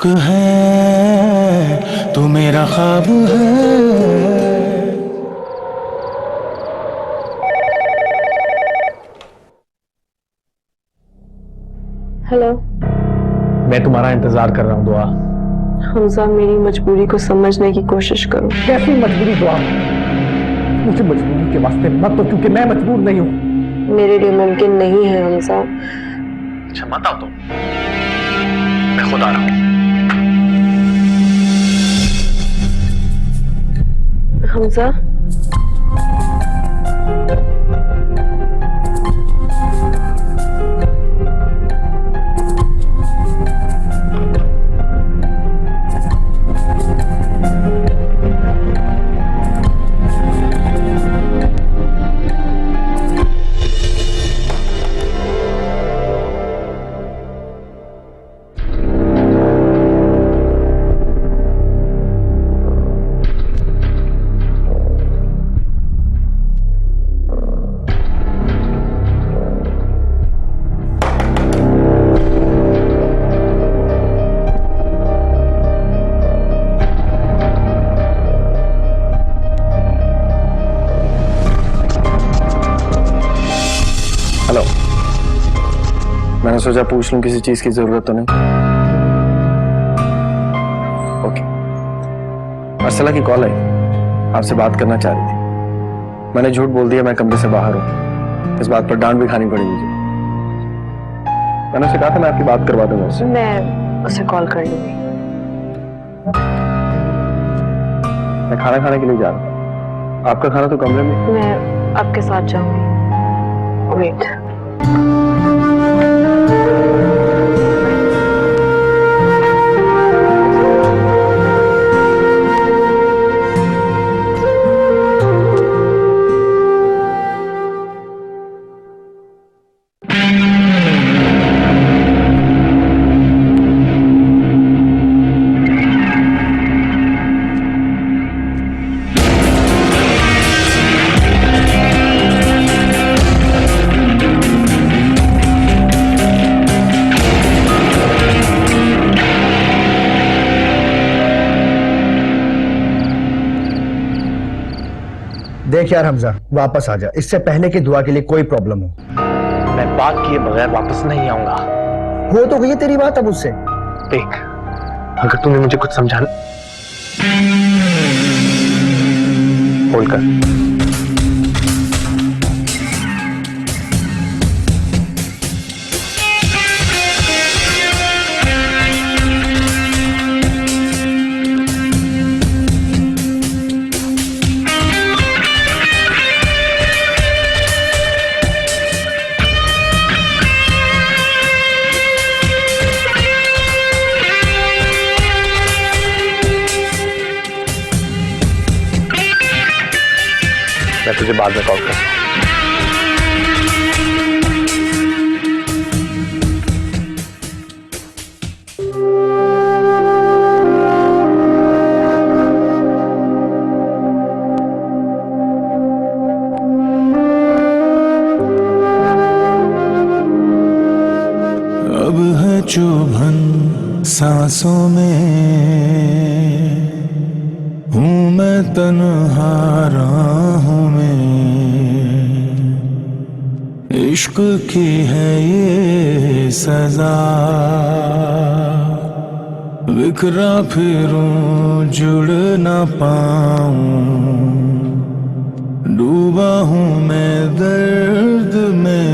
इश्क है तू मेरा ख्वाब है। हेलो। मैं तुम्हारा इंतजार कर रहा हूँ दुआ। हमजा, मेरी मजबूरी को समझने की कोशिश करो। कैसी मजबूरी दुआ? मुझे मजबूरी के वास्ते मत तो, क्योंकि मैं मजबूर नहीं हूँ। मेरे लिए मुमकिन नहीं है हमजा। अच्छा मत आओ तो मैं खुद आ रहा हूँ। हमजा, हेलो, मैंने सोचा पूछ लूं किसी चीज की जरूरत तो नहीं। ओके, अर्सला की कॉल आई, आपसे बात करना चाह रही थी। मैंने झूठ बोल दिया, मैं कमरे से बाहर हूं। इस बात पर डांट भी खानी पड़ी मुझे। मैंने उसे कहा था मैं आपकी बात करवा दूंगा उससे। मैं उसे कॉल कर लूंगी। मैं खाना खाने के लिए जा रहा हूँ। आपका खाना तो कमरे में। मैं आपके साथ जाऊंगी। वेट। देख यार हमजा, वापस आ जा, इससे पहले कि दुआ के लिए कोई प्रॉब्लम हो। मैं बात किए बगैर वापस नहीं आऊंगा। हो तो गई तेरी बात अब उससे। देख, अगर तूने मुझे कुछ समझाना, होल्ड कर। मैं तुझे बाद में कॉल करूँ। अब है चुभन सांसों में, हूँ मैं तन्हा राहों में। इश्क की है ये सजा, बिखरा फिरूं जुड़ ना पाऊं। डूबा हूँ मैं दर्द में।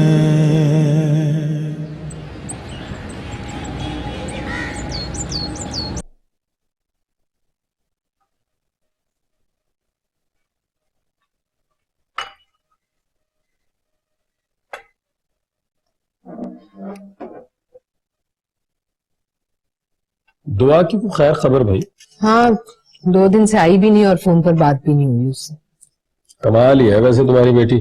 दुआ की कोई खैर खबर भाई? हाँ, 2 दिन से आई भी नहीं और फोन पर बात भी नहीं हुई उससे। कमाल ही है वैसे तुम्हारी बेटी।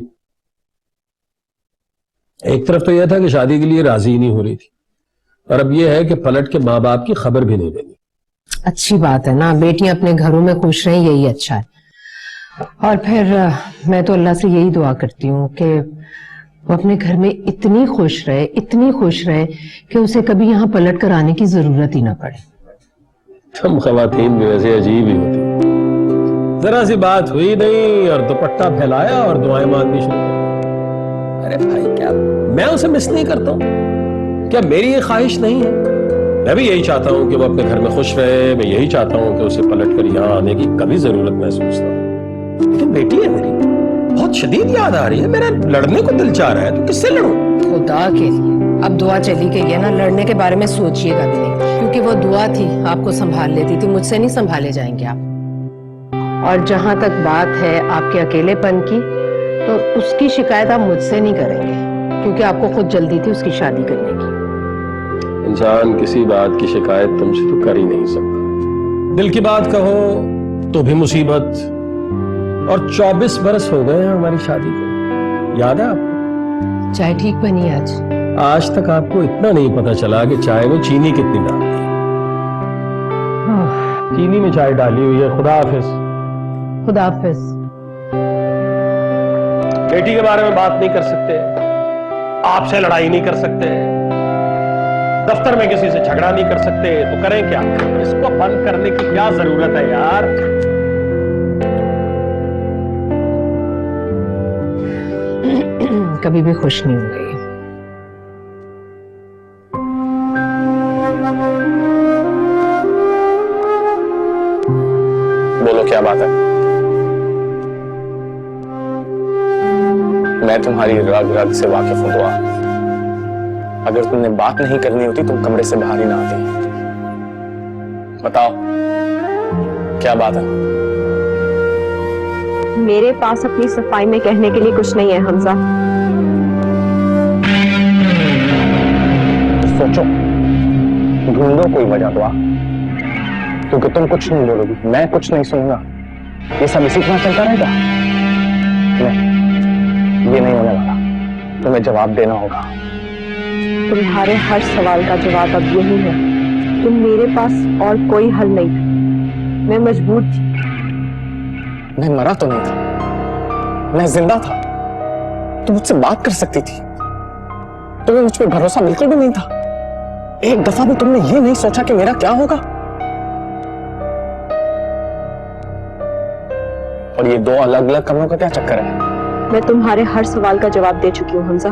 एक तरफ तो यह था कि शादी के लिए राजी ही नहीं हो रही थी, और अब यह है कि पलट के माँ बाप की खबर भी नहीं देनी। अच्छी बात है ना, बेटियां अपने घरों में खुश रहें, यही अच्छा है। और फिर मैं तो अल्लाह से यही दुआ करती हूँ कि वो अपने घर में इतनी खुश रहे कि उसे कभी यहाँ पलट कर आने की जरूरत ही ना पड़े। तुम खवातीन भी वैसे अजीब ही होती, जरा सी बात हुई नहीं और दुपट्टा फैलाया और दुआएं मांगनी शुरू कर दी। अरे भाई, क्या मैं उसे मिस नहीं करता हूं? क्या मेरी ये ख्वाहिश नहीं है? मैं भी यही चाहता हूं कि वो अपने घर में खुश रहे। मैं यही चाहता हूं कि उसे पलट कर यहाँ आने की कभी जरूरत महसूस ना हो। लेकिन बेटी है मेरी, बहुत शदीद याद आ रही है, मेरा लड़ने को दिल चाह रहा है, तो किससे लड़ूं? खुदा के लिए अब दुआ चली गई है ना, लड़ने के बारे में सोचिएगा भी नहीं, क्योंकि वो दुआ थी, आपको संभाल लेती थी, मुझसे नहीं संभाले जाएंगे आप। और जहां तक बात है आपके अकेलेपन की, तो उसकी शिकायत आप मुझसे नहीं करेंगे, क्योंकि आपको खुद जल्दी थी उसकी शादी करने की। इंसान किसी बात की शिकायत तुमसे तो कर ही नहीं सकता। दिल की बात कहो तो भी मुसीबत, और 24 बरस हो गए हैं हमारी शादी को, याद है आपको? चाय ठीक बनी आज? आज तक आपको इतना नहीं पता चला कि चाय में चीनी कितनी डाली है। चीनी में चाय डाली हुई है। खुदा हाफिज। खुदा हाफिज। बेटी के बारे में बात नहीं कर सकते, आपसे लड़ाई नहीं कर सकते, दफ्तर में किसी से झगड़ा नहीं कर सकते, तो करें क्या? इसको बंद करने की क्या जरूरत है यार? कभी भी खुश नहीं हो गई। बोलो क्या बात है? मैं तुम्हारी रग रग से वाकिफ हूं दुआ। अगर तुमने बात नहीं करनी होती तुम कमरे से बाहर ही ना आती। बताओ क्या बात है? मेरे पास अपनी सफाई में कहने के लिए कुछ नहीं है हमजा। सोचो, ढूंढो कोई वजह दुआ, क्योंकि तुम कुछ नहीं बोलोगी, मैं कुछ नहीं सुनूंगा, ये सब इसी तरह चलता रहेगा। नहीं, ये नहीं होने वाला, तुम्हें जवाब देना होगा। तुम्हारे हर सवाल का जवाब अब यही है कि मेरे पास और कोई हल नहीं था, मैं मजबूर थी। मैं मरा तो नहीं था, मैं जिंदा था। तुम मुझसे बात कर सकती थी, तुम्हें मुझ पर भरोसा बिल्कुल भी नहीं था। एक दफा भी तुमने ये नहीं सोचा कि मेरा क्या होगा। और ये दो अलग अलग कमरों का क्या चक्कर है? मैं तुम्हारे हर सवाल का जवाब दे चुकी हूँ हमजा।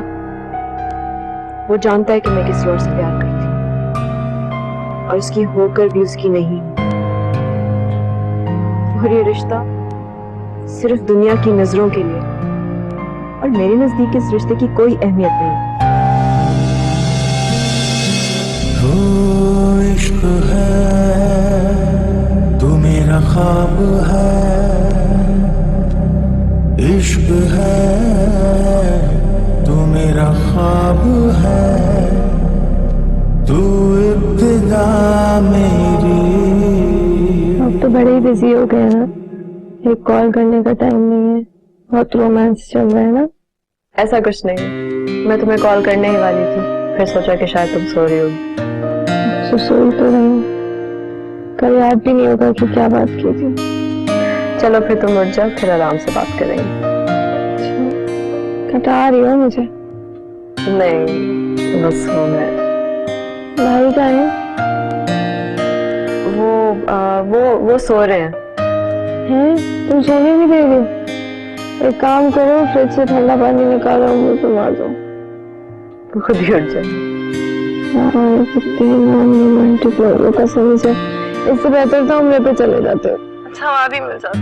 वो जानता है कि मैं किसी और से प्यार करती हूँ और उसकी होकर भी उसकी नहीं। और ये रिश्ता सिर्फ दुनिया की नजरों के लिए, और मेरे नजदीक इस रिश्ते की कोई अहमियत नहीं। वो इश्क है, तू मेरा ख्वाब है, इश्क है, तू मेरा ख्वाब है, तू इब्तिदा मेरी। अब तो बड़े ही बिजी हो गए ना, एक कॉल करने का टाइम नहीं है, बहुत रोमांस चल रहा है ना। ऐसा कुछ नहीं, मैं तुम्हें कॉल करने ही वाली थी, फिर सोचा कि शायद तुम सो रही होगी। सोई तो नहीं, कल याद भी नहीं होगा कि क्या बात की थी। चलो फिर तुम उठ जाओ, फिर आराम से बात करेंगे। कटा रही हो मुझे? नहीं, बस सोना है। भाई कहाँ है? वो सो रहे हैं। तुम सोने नहीं दे रही? एक काम करो, फ्रिज से ठंडा पानी निकालो, मुंह पे मार दो, तो खुद ही उठ जाए। रोमांटिक लोगों का सही से, इससे बेहतर तो हमने पे चले जाते। अच्छा वहाँ भी मिल जाता।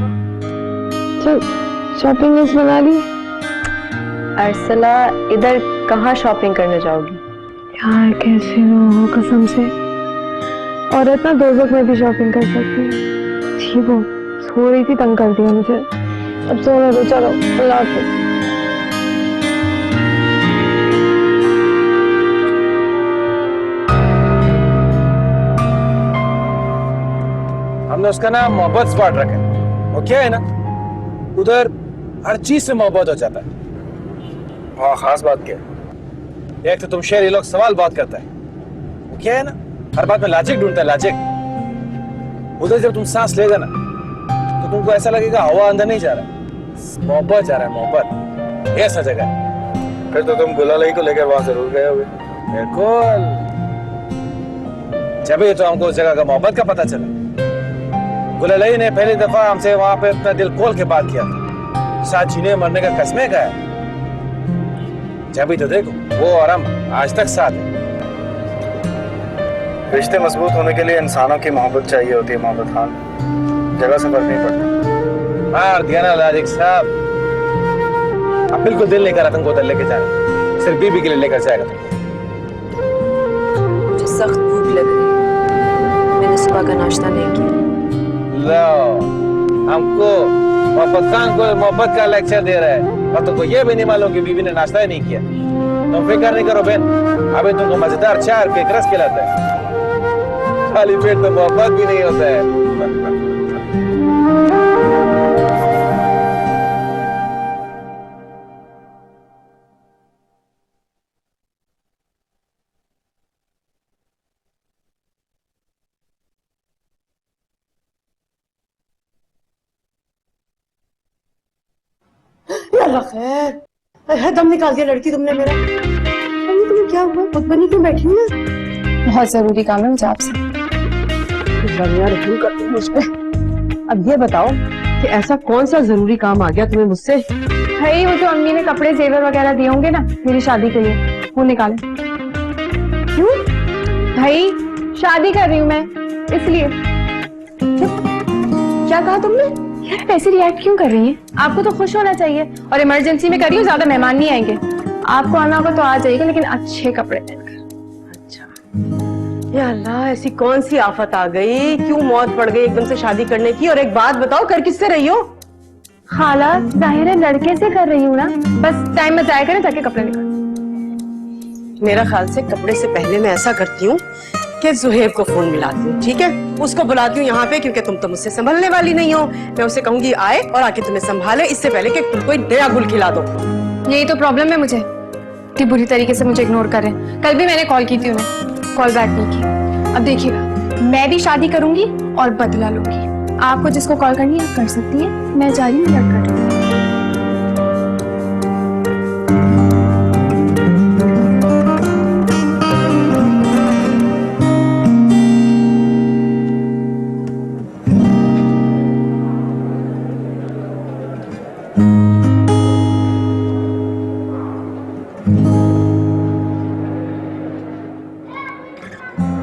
चल शॉपिंग लिस्ट बना ली? अरसला, इधर कहाँ शॉपिंग करने जाओगी? यार कैसे हो, कसम से औरत ना दोजख में भी शॉपिंग कर सकती है। ठीक हो, सो रही थी, तंग कर दिया मुझे, अब सोने दो। चलो अल्लाह हाफिज़। हमने उसका नाम मोहब्बत स्पॉट रखा है। वो क्या है ना, उधर हर चीज से मोहब्बत हो जाता है। हाँ, खास बात क्या है, एक तो तुम शेर, ये लोग सवाल बहुत करता है। वो क्या है ना, हर बात में लॉजिक ढूंढता है, लॉजिक। उधर जब तुम सांस लेगा ना तो तुमको ऐसा लगेगा हवा अंदर नहीं जा रहा है, मोहब्बत जा रहा है, मोहब्बत। ऐसा जगह है। फिर तो तुम गुलाली को लेकर वहां जरूर गए होगे। बिल्कुल, जब ये तो हमको उस जगह का मोहब्बत का पता चला गुललई ने पहली दफा हमसे वहां पे अपना दिल खोल के बात किया था, साथ जीने मरने का कसमें खाया। जब भी तो देखो वो और हम आज तक साथ हैं। रिश्ते मजबूत होने के लिए इंसानों की मोहब्बत चाहिए होती है मोहब्बत खान, जगह से फर्क नहीं पड़ता। हाँ दियाना लाजिक साहब, अब बिल्कुल दिल नहीं कर रहा तुमको उधर लेके जाने, सिर्फ बीबी के लिए लेकर जाएगा तुमको। मुझे सख्त भूख लग रही है, मैंने सुबह का नाश्ता नहीं किया। लो, हमको मोहब्बत खान को मोहब्बत का लेक्चर दे रहा है और तुमको ये भी नहीं मालूम कि बीबी ने नाश्ता ही नहीं किया। तुम फिक्र नहीं करो बहन, अभी तुमको मजेदार चाय के रस खिलाता है। खाली पेट तो मोहब्बत भी नहीं होता है। अल्लाह खैर, है दम निकाल दिया लड़की तुमने मेरा। अरे तुम्हें क्या हुआ? खुद बनी क्यों बैठी है? बहुत जरूरी काम है मुझे आपसे। मुझ पे। अब ये बताओ कि ऐसा कौन सा जरूरी काम आ गया तुम्हें मुझसे? भाई वो जो अम्मी ने कपड़े जेवर वगैरह दिए होंगे ना मेरी शादी के लिए, वो निकाले। क्यों? भाई शादी कर रही हूँ मैं, इसलिए। क्या कहा तुमने? यार कैसे रिएक्ट क्यों कर रही हैं? आपको तो खुश होना चाहिए। और इमरजेंसी में कर रही हूँ, ज्यादा मेहमान नहीं आएंगे। आपको आना होगा तो आ जाइएगा, लेकिन अच्छे कपड़े पहनकर। अच्छा। या अल्लाह, ऐसी कौन सी आफत आ गई? क्यों मौत पड़ गई एकदम से शादी करने की? और एक बात बताओ, कर किससे रही हो? खाला जाहिर है लड़के से कर रही हूँ ना, बस टाइम बचाया करें ताकि कपड़े निकल। मेरा ख्याल से कपड़े से पहले मैं ऐसा करती हूँ कि जुहेब को फोन मिलाती हूँ, ठीक है? उसको बुलाती हूँ यहाँ पे, क्योंकि तुम तो मुझसे संभलने वाली नहीं हो। मैं उसे कहूंगी आए और आके तुम्हें संभाले, इससे पहले कि तुम कोई नया गुल खिला दो। यही तो प्रॉब्लम है मुझे कि बुरी तरीके से मुझे इग्नोर कर रहे हैं। कल भी मैंने कॉल की थी उन्हें, कॉल बैक नहीं की। अब देखिएगा, मैं भी शादी करूंगी और बदला लूंगी। आपको जिसको कॉल करनी है आप कर सकती हैं, मैं जा रही हूँ लड़का।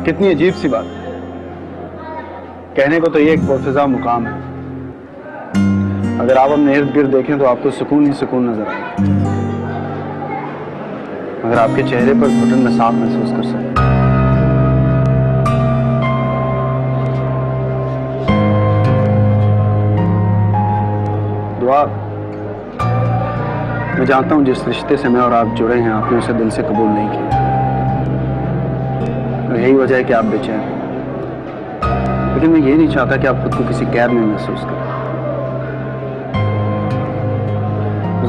कितनी अजीब सी बात। कहने को तो ये एक पुरफ़िज़ा मुकाम है, अगर आप अपने इर्द गिर्द देखें तो आपको सुकून ही सुकून नजर आए, मगर आपके चेहरे पर घुटन में साफ महसूस कर सकते। दुआ, मैं जानता हूं जिस रिश्ते से मैं और आप जुड़े हैं आपने उसे दिल से कबूल नहीं किया, और यही वजह है कि आप बेचैन हैं। लेकिन मैं ये नहीं चाहता कि आप खुद को किसी कैद में महसूस करें।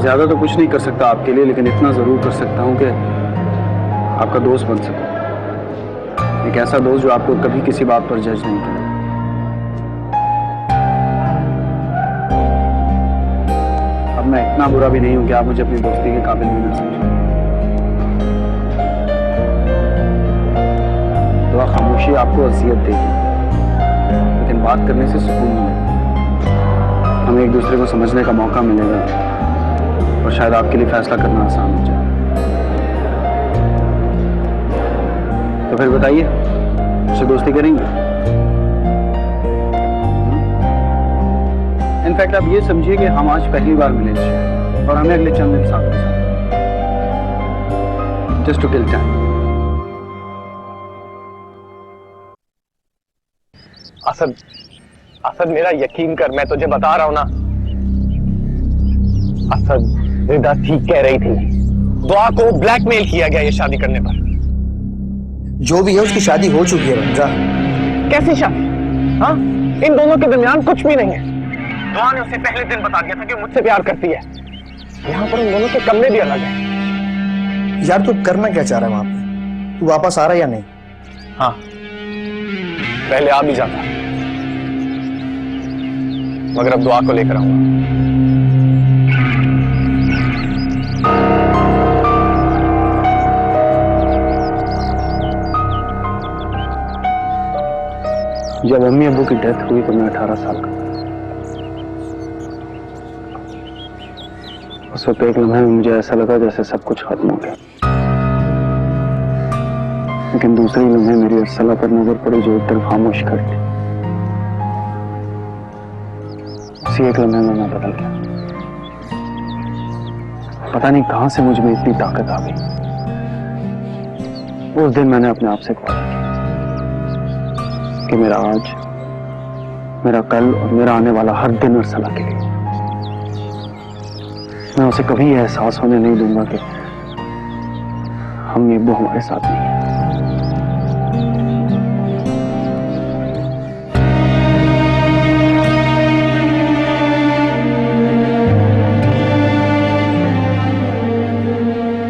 ज्यादा तो कुछ नहीं कर सकता आपके लिए, लेकिन इतना जरूर कर सकता हूं कि आपका दोस्त बन सकूं, एक ऐसा दोस्त जो आपको कभी किसी बात पर जज नहीं करे। अब मैं इतना बुरा भी नहीं हूं कि आप मुझे अपनी दोस्ती के काबिल भी ना समझें। तो खामोशी आपको अज़ियत देगी, लेकिन बात करने से सुकून मिलेगा, हमें एक दूसरे को समझने का मौका मिलेगा और शायद आपके लिए फैसला करना आसान हो जाए। तो फिर बताइए, मुझसे दोस्ती करेंगे? इनफैक्ट आप ये समझिए कि हम आज पहली बार मिले और हमें अगले चंद दिन साथ हैं, just to kill time. Asad, Asad मेरा यकीन कर, मैं तुझे बता रहा हूं ना। असद, रिदा ठीक कह रही थी, दुआ को ब्लैकमेल किया गया ये शादी करने पर। जो भी है उसकी शादी हो चुकी है रमजा। कैसी शादी? हाँ, इन दोनों के दरमियान कुछ भी नहीं है। दुआ ने उसे पहले दिन बता दिया था कि मुझसे प्यार करती है। यहाँ पर उन दोनों के कमरे भी अलग हैं। यार तू करना क्या चाह रहा है वहां पे? तू वापस आ रहा है या नहीं? हाँ, पहले आ भी जाता, मगर अब दुआ को लेकर आऊंगा। जब अम्मी अब्बू की डेथ हुई तो मैं 18 साल का था। उस वक्त एक लम्हे में मुझे ऐसा लगा जैसे सब कुछ खत्म हो गया, लेकिन दूसरी लम्हे मेरी अर्सला पर नजर पड़ी जो एक तरफ खामोश खड़ी थी। उसी एक लम्हे में मैं बदल गया। पता नहीं कहां से मुझ में इतनी ताकत आ गई। उस दिन मैंने अपने आप से कहा कि मेरा आज, मेरा कल और मेरा आने वाला हर दिन अर्सला के लिए। मैं उसे कभी यह एहसास होने नहीं दूंगा कि हम वो हमारे साथ नहीं है।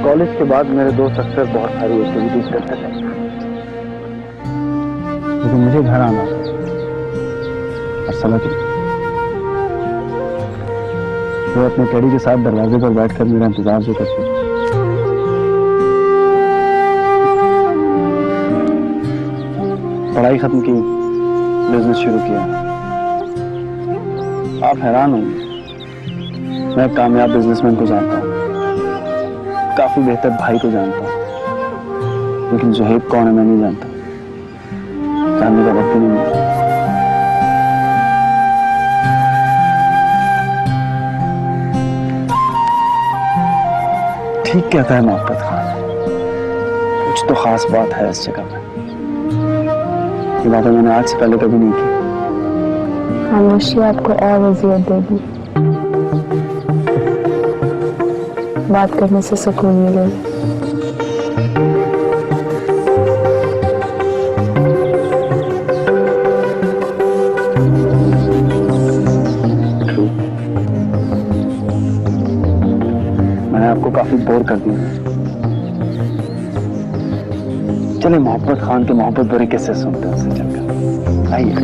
कॉलेज के बाद मेरे दोस्त अक्सर बहुत सारी एक्टिविटीज करते थे, लेकिन मुझे घर आना अर्सला की वो अपने टेडी के साथ दरवाजे पर बैठकर मेरा इंतजार जो करती थी। पढ़ाई खत्म की, बिजनेस शुरू किया। आप हैरान होंगे, मैं एक कामयाब बिजनेसमैन को जानता हूँ, काफी बेहतर भाई को जानता हूँ, लेकिन ज़ुहैब कौन है मैं नहीं जानता। जानने का वक्त ही नहीं है। ठीक कहता है मोहब्बत खान, कुछ तो खास बात है इस जगह में। ये बातें मैंने आज से पहले कभी नहीं की। खामोशी आपको और अजियत देगी, बात करने से सुकून मिलेगा। मैंने आपको काफी बोर कर दिया। चलिए मोहब्बत खान के मोहब्बत भरे किस्से सुनते हैं उससे चलकर। आइए।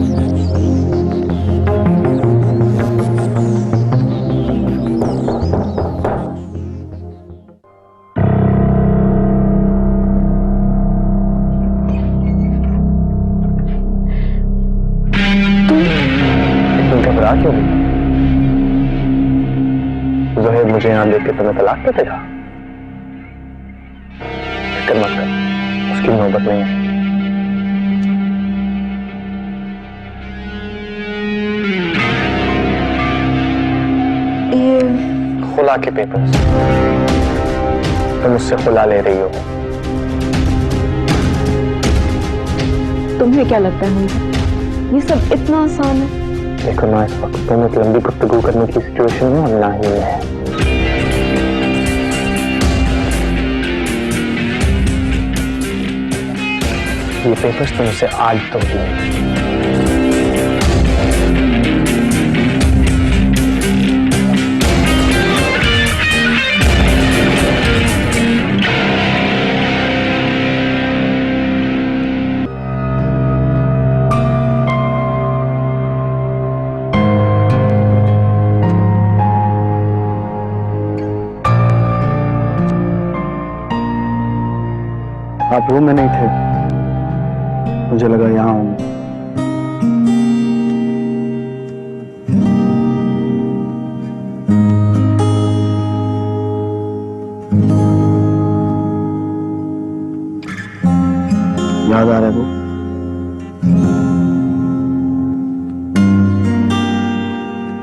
घबरा क्यों गई? ज़ुहैब मुझे यहाँ देख के तुम्हें तलाक देते था? फिक्र मत कर, उसकी नौबत नहीं है। ये खुला के पेपर्स, तुम उससे खुला ले रही हो। तुम्हें क्या लगता है ये सब इतना आसान है? देखो ना, इस वक्त तुम एक लंबी गुफ्तगू करने की सिचुएशन में और ना ही है। ये पेपर्स तुमसे आज तो दिए। आप रूम में नहीं थे, मुझे लगा यहां हूं। याद आ रहा है वो?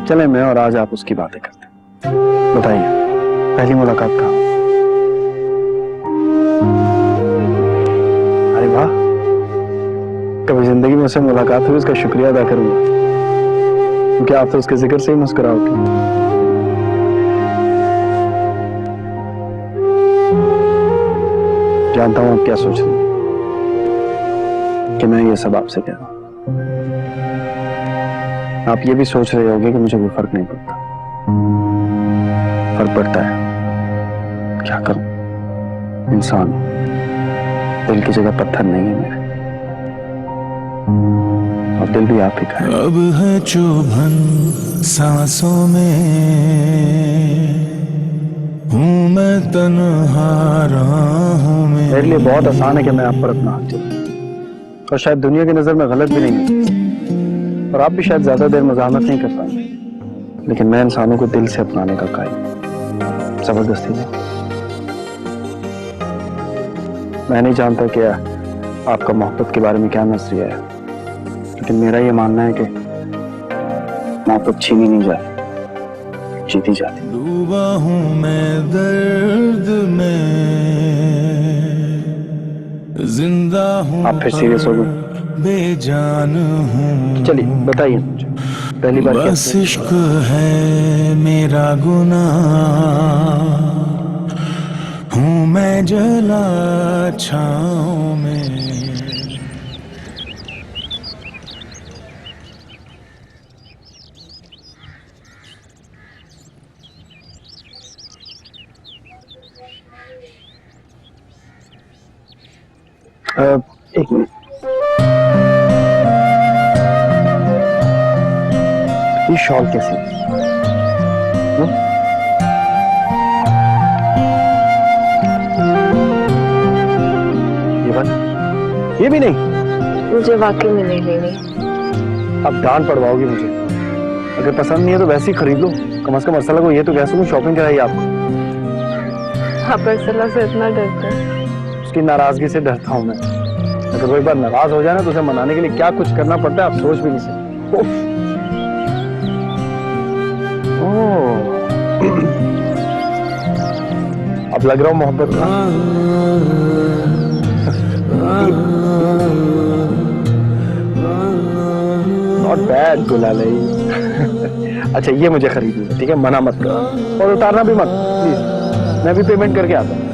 चले मैं और आज आप उसकी बातें करते हैं। बताइए, पहली मुलाकात कहाँ? अरे वाह, कभी जिंदगी में उससे मुलाकात हुई, उसका शुक्रिया अदा करूंगा, क्योंकि आप तो उसके जिक्र से ही मुस्कुराओगे। जानता हूं आप क्या सोच रहे हैं कि मैं ये सब आपसे कह रहा हूं। आप ये भी सोच रहे होंगे कि मुझे कोई फर्क नहीं पड़ता। फर्क पड़ता है, क्या करूं, इंसान दिल की जगह पत्थर नहीं है मेरे, और दिल भी आप ही का है। अब है चुभन सांसों में, हूँ मैं तन्हा राहों में। मेरे लिए बहुत आसान है कि मैं आप पर अपना हाथ चलाऊं, और शायद दुनिया की नजर में गलत भी नहीं है, और आप भी शायद ज्यादा देर मजामत नहीं कर पाएंगे, लेकिन मैं इंसानों को दिल से अपनाने का कायल, जबरदस्ती नहीं। मैं नहीं जानता कि आपका मोहब्बत के बारे में क्या नजरिया है, लेकिन मेरा ये मानना है कि मोहब्बत छीनी नहीं जाती, जीती जाती। डूबा हूँ मैं दर्द में, जिंदा हूँ आप फिर सीरियस हो गए? बेजान हूँ। चलिए बताइए मुझे, पहली बार बस कैसे? इश्क है मेरा गुनाह, हूँ मैं जला छाँव में। एक मिनट, ये शॉल कैसी? ये बात, ये भी नहीं? मुझे वाकई में नहीं लेनी। अब डांट पड़वाओगी मुझे। अगर पसंद नहीं है तो वैसे ही खरीद लो, कम से कम अरसला को ये तो कह सकूं शॉपिंग कराई आपको। आप अरसला से इतना डरते हैं? उसकी नाराजगी से डरता हूं मैं। अगर वो एक बार नाराज हो जाए ना तो उसे मनाने के लिए क्या कुछ करना पड़ता है आप सोच भी नहीं सकते। अब लग रहा हूँ मोहब्बत का। Not bad गुलाले। अच्छा ये मुझे खरीदनी है, ठीक है, मना मत करो और उतारना भी मत प्लीज, मैं भी पेमेंट करके आता हूँ।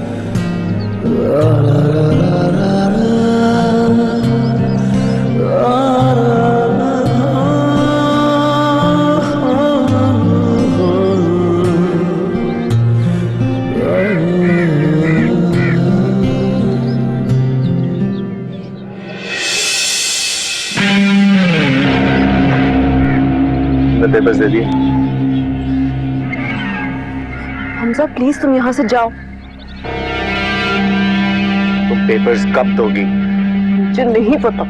पेपर्स दे दिए। हमजा प्लीज तुम यहाँ से जाओ। तुम पेपर्स कब दोगी? मुझे नहीं पता।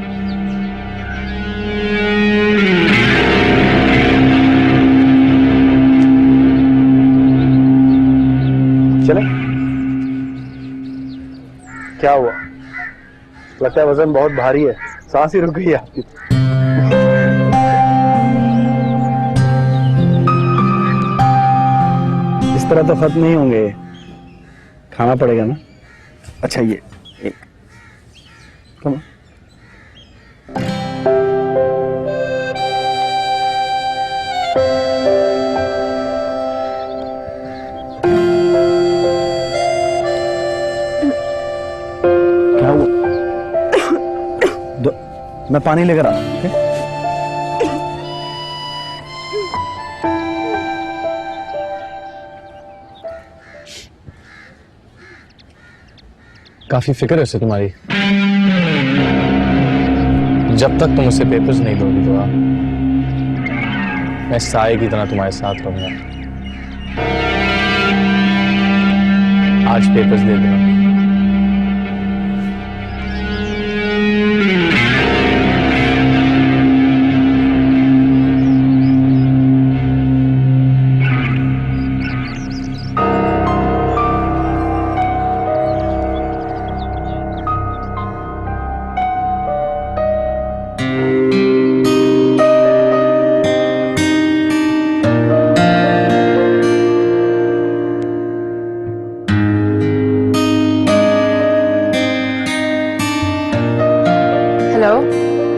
चले? क्या हुआ? लगता है वजन बहुत भारी है, सांस ही रुक गई है आपकी। इस तरह तो खत्म नहीं होंगे, खाना पड़ेगा ना। अच्छा ये एक कम क्या हुआ? मैं पानी लेकर आता हूं, ठीक है? काफी फिक्र है उसे तुम्हारी। जब तक तुम उसे पेपर्स नहीं दोगी तो मैं साए की तरह तुम्हारे साथ रहूंगा। आज पेपर्स दे देना।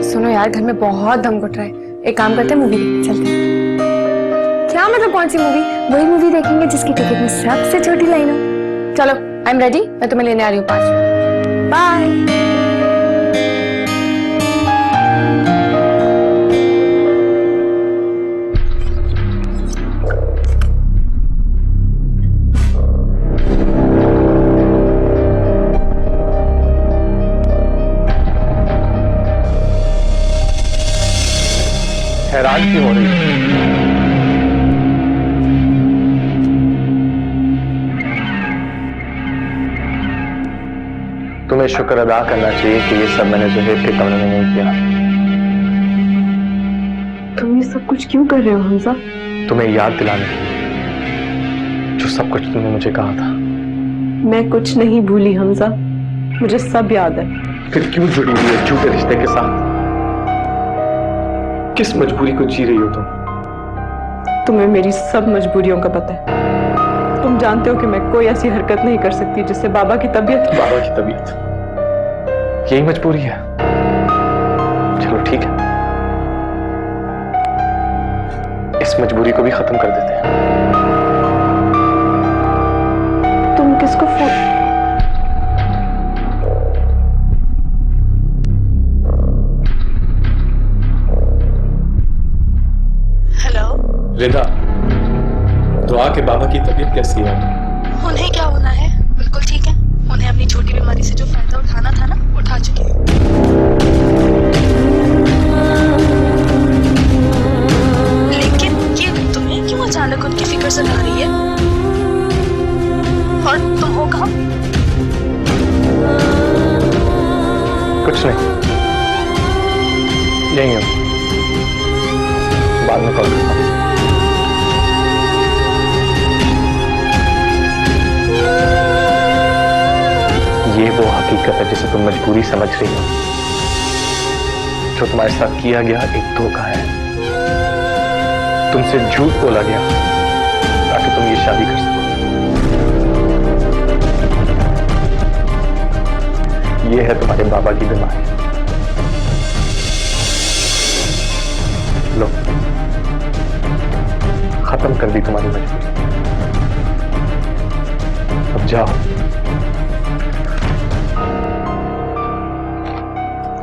सुनो यार, घर में बहुत दम घुट रहा है, एक काम करते हैं मूवी देखने चलते हैं। क्या मतलब कौन सी मूवी? वही मूवी देखेंगे जिसकी टिकट में सबसे छोटी लाइन हो। चलो आई एम रेडी, मैं तुम्हें लेने आ रही हूँ 5 मिनट। बाय। हैरान क्यों हो रही है? तुम्हें शुक्र अदा करना चाहिए कि ये सब मैंने ज़ुहैब के कमरे में नहीं किया। तुम ये सब कुछ क्यों कर रहे हो हमजा? तुम्हें याद दिलाने के लिए जो सब कुछ तुमने मुझे कहा था। मैं कुछ नहीं भूली हमजा, मुझे सब याद है। फिर क्यों जुड़ी हुई है झूठे रिश्ते के साथ? किस मजबूरी को जी रही हो तुम? तुम्हें मेरी सब मजबूरियों का पता है। तुम जानते हो कि मैं कोई ऐसी हरकत नहीं कर सकती जिससे बाबा की तबीयत यही मजबूरी है। चलो ठीक है, इस मजबूरी को भी खत्म कर देते हैं। तुम किसको फोन? हेलो। रिदा, दुआ के बाबा की तबीयत कैसी है? उन्हें क्या होना है, बिल्कुल ठीक है। उन्हें अपनी छोटी बीमारी से जो फायदा उठाना था ना, उठा चुके हैं। लेकिन ये तुम्हें क्यों अचानक उनकी फिक्र सता रही है? और तुम हो कहाँ? कुछ नहीं, यही हूँ। बाद में कॉल करता हूँ। ये वो हकीकत है जिसे तुम मजबूरी समझ रही हो। जो तुम्हारे साथ किया गया एक धोखा है। तुमसे झूठ बोला गया ताकि तुम ये शादी कर सको। ये है तुम्हारे बाबा की बीमारी। लो, खत्म कर दी तुम्हारी मजबूरी। अब जाओ,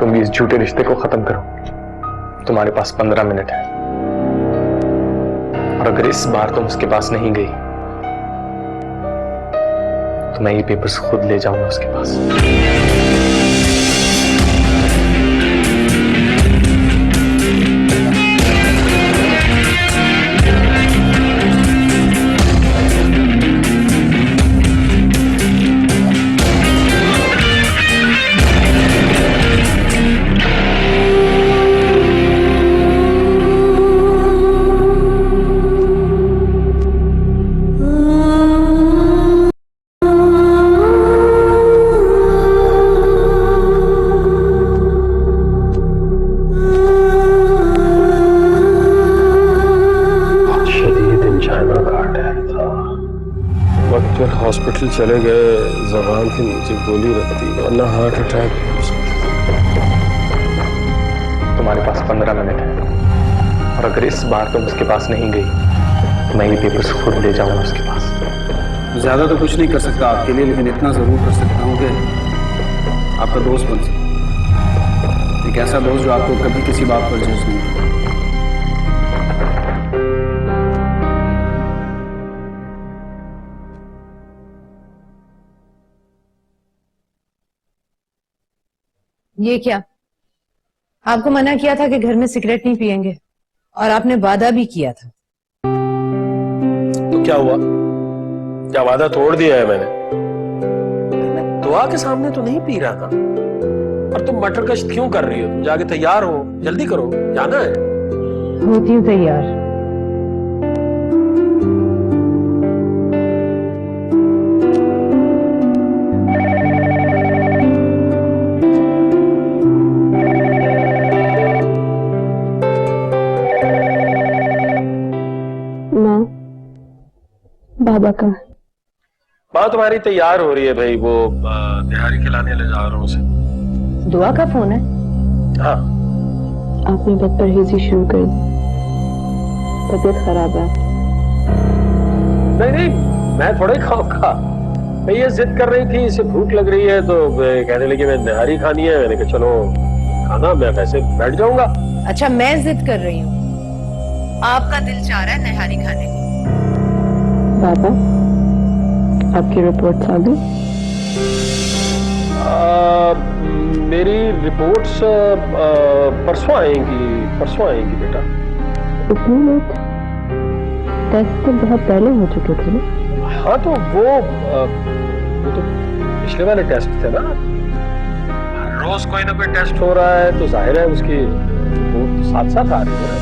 तुम भी इस झूठे रिश्ते को खत्म करो। तुम्हारे पास 15 मिनट है, और अगर इस बार तुम उसके पास नहीं गई तो मैं ये पेपर्स खुद ले जाऊंगा उसके पास। हॉस्पिटल चले गए, जबान के नीचे गोली रख दी, वरना हार्ट अटैक। तुम्हारे पास 15 मिनट है, और अगर इस बार तुम उसके पास नहीं गई तो मैं ये पेपर्स खुद ले जाऊंगा उसके पास। ज्यादा तो कुछ नहीं कर सकता आपके लिए, लेकिन इतना जरूर कर सकता हूँ कि आपका दोस्त बन सकता। एक ऐसा दोस्त जो आपको कभी किसी बात पर जज नहीं करे। ये क्या? आपको मना किया था कि घर में सिगरेट नहीं पिएंगे, और आपने वादा भी किया था। तो क्या हुआ? क्या वादा तोड़ दिया है मैंने? दुआ के सामने तो नहीं पी रहा था। और तुम मटर कश क्यों कर रही हो? तुम जाके तैयार हो, जल्दी करो, जाना है। होती हूँ तैयार। बाबा का माँ तुम्हारी तैयार हो रही है भाई, वो निहारी खिलाने ले जा रहा हूँ उसे। दुआ का फोन है? हाँ। आपने बदपरहेजी शुरू कर दी, तबीयत खराब है। नहीं नहीं, मैं थोड़ा ही खाऊंगा। मैं ये जिद कर रही थी, इसे भूख लग रही है, तो कहने लगी मैं निहारी खानी है। मैंने कहा चलो खाना, मैं वैसे बैठ जाऊंगा। अच्छा, मैं जिद कर रही हूँ, आपका दिल चाह रहा है निहारी खाने को। बाबा, आपकी रिपोर्ट्स आ गई? मेरी रिपोर्ट्स परसों आएंगी बेटा। इतनी लेट? टेस्ट तो बहुत पहले हो चुके थे ना? हाँ, तो वो तो पिछले वाले टेस्ट थे ना। रोज कोई ना कोई टेस्ट हो रहा है, तो जाहिर है उसकी रिपोर्ट साथ साथ आ रही है।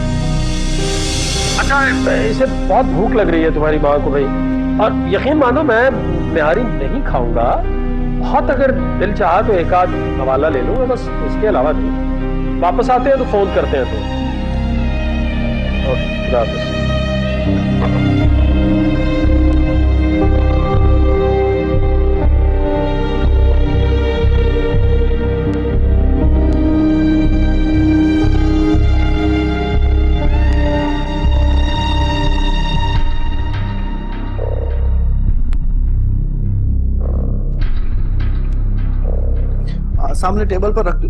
इसे बहुत भूख लग रही है तुम्हारी माँ को भाई, और यकीन मानो मैं निहारी नहीं खाऊंगा। बहुत अगर दिल चाहा तो एक आध हवाला ले लूंगा, बस उसके अलावा नहीं। वापस आते हैं तो फोन करते हैं तो। ओके, खुदा हाफिज। सामने टेबल पर रख दो।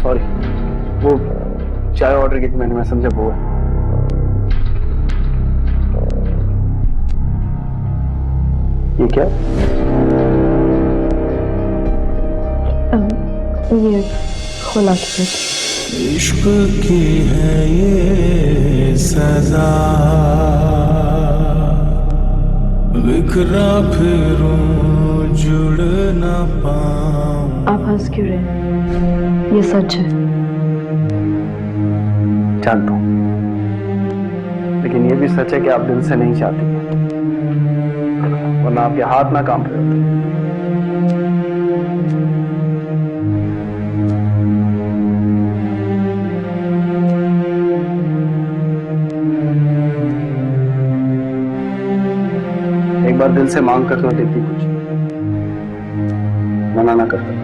सॉरी, वो चाय ऑर्डर की थी मैंने, मैं समझा वो है। ये क्या? ये खोला। इश्क की है ये सजा, बिखरा फिरूं जुड़ ना पाऊं। आप हंस क्यों रहे? ये सच है। जानता हूं, लेकिन ये भी सच है कि आप दिल से नहीं चाहती, वरना आपके हाथ ना काम रहे होते। एक बार दिल से मांग कर तो देखती, कुछ मना ना करता।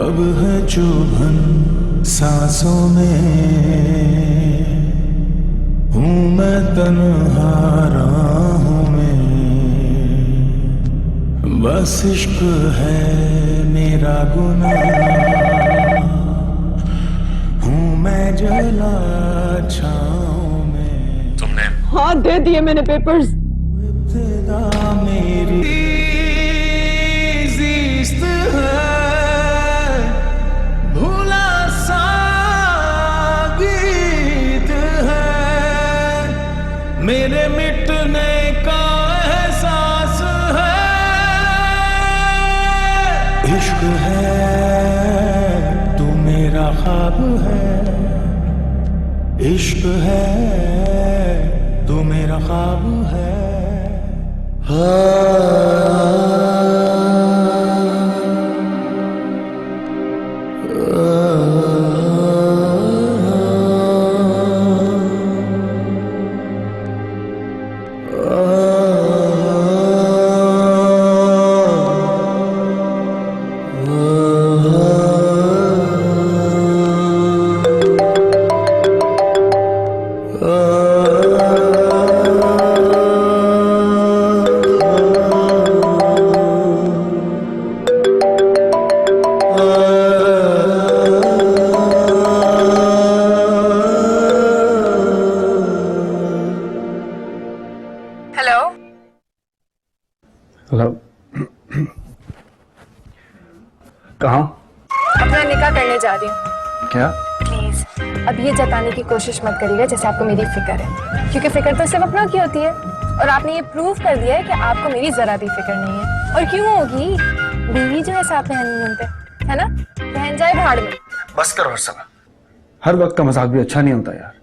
अब है चुभन सांसों में, हूँ मैं तन्हा राहों में, बस इश्क है मेरा गुनाह, हूँ मैं जला छाँव में। तुमने हाँ, दे दिए मैंने पेपर्स। इब्तिदा मेरी ज़िस्त है, भूला सा गीत है, मेरे मिटने का एहसास है। इश्क है तू मेरा ख्वाब है, इश्क है तू मेरा ख्वाब है। हेलो। हेलो, कहाँ? अपना निकाह करने जा रही हूँ। क्या? प्लीज अब ये जताने की कोशिश मत करिएगा जैसे आपको मेरी फिक्र है, क्योंकि फिक्र तो सिर्फ अपनों की होती है, और आपने ये प्रूव कर दिया है कि आपको मेरी जरा भी फिक्र नहीं है। और क्यों होगी, बीवी जो है साथ में हनीमून पे, है ना? रहन जाए भाड़ में। बस करो अर्सला, हर वक्त का मजाक भी अच्छा नहीं होता यार।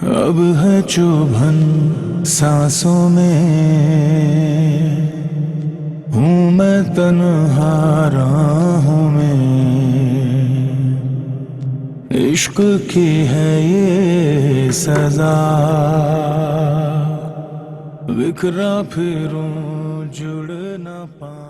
अब है चुभन सांसों में, हूँ मैं तन्हा राहों में, इश्क की है ये सजा, बिखरा फिरूं जुड़ ना पाऊं।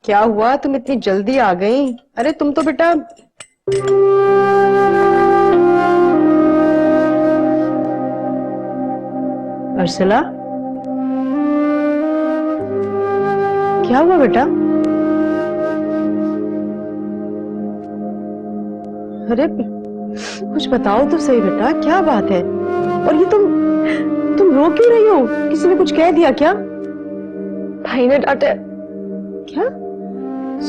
क्या हुआ, तुम इतनी जल्दी आ गई? अरे तुम तो बेटा अर्सला, क्या हुआ बेटा? अरे कुछ बताओ तो सही बेटा, क्या बात है? और ये तुम रो क्यों रही हो? किसी ने कुछ कह दिया क्या? भाई ने डांटा। क्या?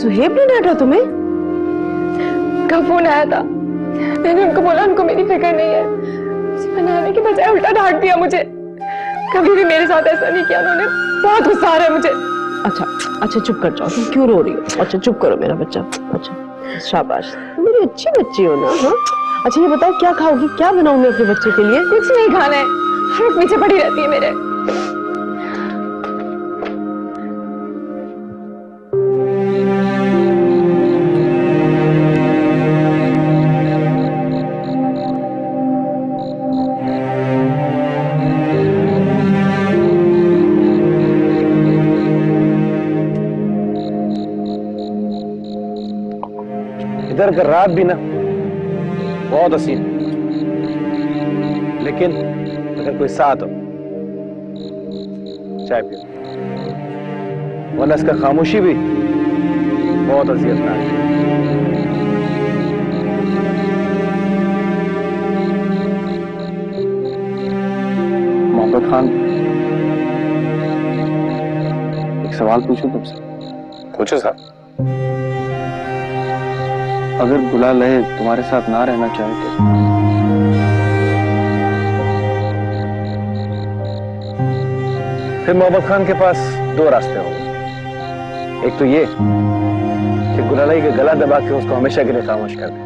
सुहेब ने डांटा तुम्हें? का फोन आया था, मैंने उनको बोला उनको मेरी फिक्र नहीं है, मनाने के बजाय उल्टा डांट दिया मुझे। कभी भी मेरे साथ ऐसा नहीं किया उन्होंने, बहुत गुस्सा आ रहा है मुझे। अच्छा चुप कर जाओ, तुम क्यों रो रही हो? अच्छा चुप करो मेरा बच्चा। अच्छा शाबाश, तुम मेरी अच्छी बच्ची हो ना। हाँ अच्छा ये बताओ क्या खाओगी, क्या बनाऊं मैं अपने बच्चे के लिए? कुछ नहीं खाना है, हर पीछे पड़ी रहती है मेरे। इधर का रात भी ना बहुत हसीन, लेकिन अगर कोई साथ हो चाय पियो, वरना इसका खामोशी भी बहुत अजियतनाक है। मोहब्बत खान, एक सवाल पूछूं तुमसे? पूछो साहब। अगर गुलाल तुम्हारे साथ ना रहना चाहे तो? फिर मोहब्बत खान के पास दो रास्ते होंगे। एक तो ये कि गुलालाई का गला दबा के उसको हमेशा के लिए खामोश कर दे,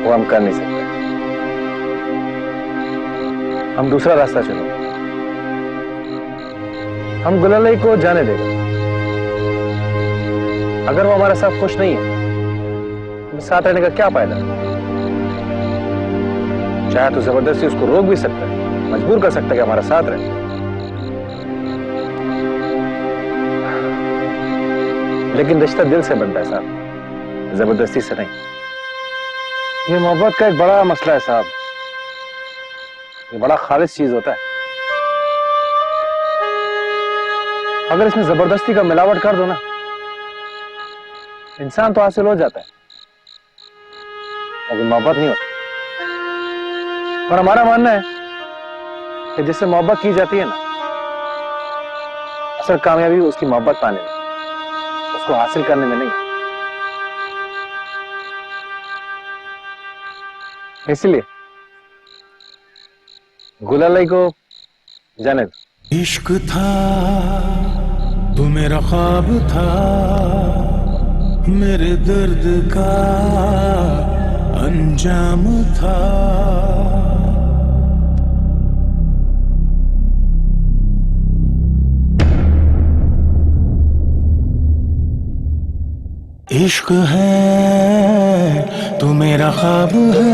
वो हम कर नहीं सकते। हम दूसरा रास्ता चलो, हम गुलालाई को जाने देंगे। अगर वो हमारे साथ खुश नहीं है तो साथ रहने का क्या फायदा? चाहे तो जबरदस्ती उसको रोक भी सकता है, मजबूर कर सकता है कि हमारा साथ रहे। लेकिन रिश्ता दिल से बनता है साहब, जबरदस्ती से नहीं। ये मोहब्बत का एक बड़ा मसला है साहब, ये बड़ा खालिस चीज होता है। अगर इसमें जबरदस्ती का मिलावट कर दो ना, इंसान तो हासिल हो जाता है, लेकिन मोहब्बत नहीं होती। और हमारा मानना है कि जिससे मोहब्बत की जाती है ना, असल कामयाबी उसकी मोहब्बत पाने में, उसको हासिल करने में नहीं। इसलिए गुलालाई को जाने दो। इश्क था तू मेरा ख्वाब था, मेरे दर्द का अंजाम था। इश्क है तू मेरा ख्वाब है,